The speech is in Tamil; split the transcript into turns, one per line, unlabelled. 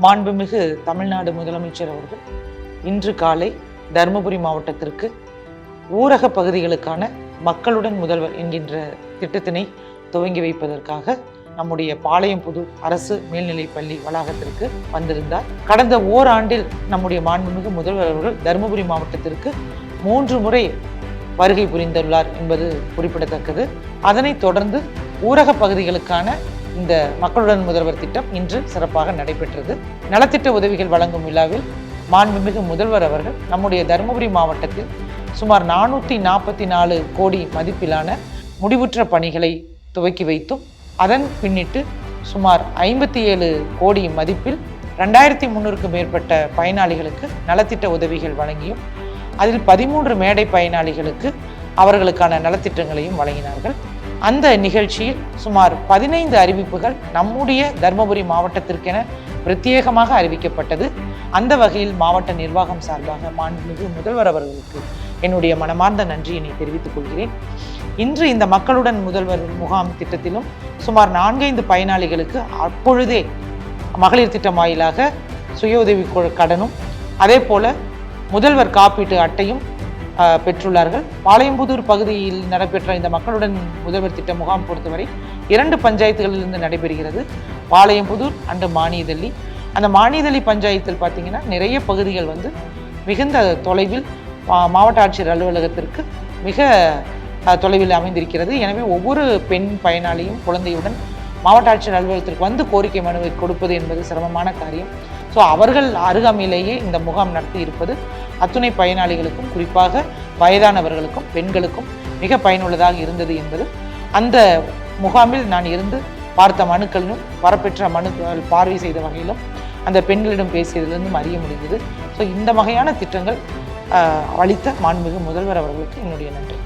மாண்புமிகு தமிழ்நாடு முதலமைச்சர் அவர்கள் இன்று காலை தருமபுரி மாவட்டத்திற்கு ஊரக பகுதிகளுக்கான மக்களுடன் முதல்வர் என்கின்ற திட்டத்தினை துவங்கி வைப்பதற்காக நம்முடைய பாளையம்புதூர் அரசு மேல்நிலைப்பள்ளி வளாகத்திற்கு வந்திருந்தார். கடந்த ஓராண்டில் நம்முடைய மாண்புமிகு முதல்வர் அவர்கள் தருமபுரி மாவட்டத்திற்கு 3 முறை வருகை புரிந்துள்ளார் என்பது குறிப்பிடத்தக்கது. அதனைத் தொடர்ந்து ஊரக பகுதிகளுக்கான இந்த மக்களுடன் முதல்வர் திட்டம் இன்று சிறப்பாக நடைபெற்றது. நலத்திட்ட உதவிகள் வழங்கும் விழாவில் மாண்புமிகு முதல்வர் அவர்கள் நம்முடைய தருமபுரி மாவட்டத்தில் சுமார் 444 கோடி மதிப்பிலான முடிவுற்ற பணிகளை துவக்கி வைத்தும் அதன் பின்னிட்டு சுமார் 57 கோடி மதிப்பில் 2300க்கும் மேற்பட்ட பயனாளிகளுக்கு நலத்திட்ட உதவிகள் வழங்கியும் அதில் 13 மேடை பயனாளிகளுக்கு அவர்களுக்கான நலத்திட்டங்களையும் வழங்கினார்கள். அந்த நிகழ்ச்சியில் சுமார் 15 அறிவிப்புகள் நம்முடைய தருமபுரி மாவட்டத்திற்கென பிரத்யேகமாக அறிவிக்கப்பட்டது. அந்த வகையில் மாவட்ட நிர்வாகம் சார்பாக மாண்புமிகு முதல்வர் அவர்களுக்கு என்னுடைய மனமார்ந்த நன்றியினை தெரிவித்துக் கொள்கிறேன். இன்று இந்த மக்களுடன் முதல்வர் முகாம் திட்டத்திலும் சுமார் 4-5 பயனாளிகளுக்கு அப்பொழுதே மகளிர் திட்டம் வாயிலாக சுய உதவி கடனும் அதே போல முதல்வர் காப்பீட்டு அட்டையும் பெற்றுள்ளார்கள். பாளையம்புதூர் பகுதியில் நடைபெற்ற இந்த மக்களுடன் முதல்வர் திட்ட முகாம் பொறுத்தவரை 2 பஞ்சாயத்துகளிலிருந்து நடைபெறுகிறது. பாளையம்புதூர் அண்டு மானியதள்ளி. அந்த மானியதள்ளி பஞ்சாயத்தில் பார்த்தீங்கன்னா நிறைய பகுதிகள் மிகுந்த தொலைவில் மாவட்ட ஆட்சியர் அலுவலகத்திற்கு மிக தொலைவில் அமைந்திருக்கிறது. எனவே ஒவ்வொரு பெண் பயனாளியும் குழந்தையுடன் மாவட்ட ஆட்சியர் அலுவலகத்திற்கு கோரிக்கை மனுவை கொடுப்பது என்பது சிரமமான காரியம். ஸோ அவர்கள் அருகாமையிலேயே இந்த முகாம் நடத்தி இருப்பது அத்துணை பயனாளிகளுக்கும் குறிப்பாக வயதானவர்களுக்கும் பெண்களுக்கும் மிக பயனுள்ளதாக இருந்தது என்பது அந்த முகாமில் நான் இருந்து பார்த்த மனுக்களிலும் வரப்பெற்ற மனுக்கள் பார்வை செய்த வகையிலும் அந்த பெண்களிடம் பேசியதிலிருந்தும் அறிய முடிந்தது. ஸோ இந்த வகையான திட்டங்கள் அளித்த மாண்புமிகு முதல்வர் அவர்களுக்கு என்னுடைய நன்றி.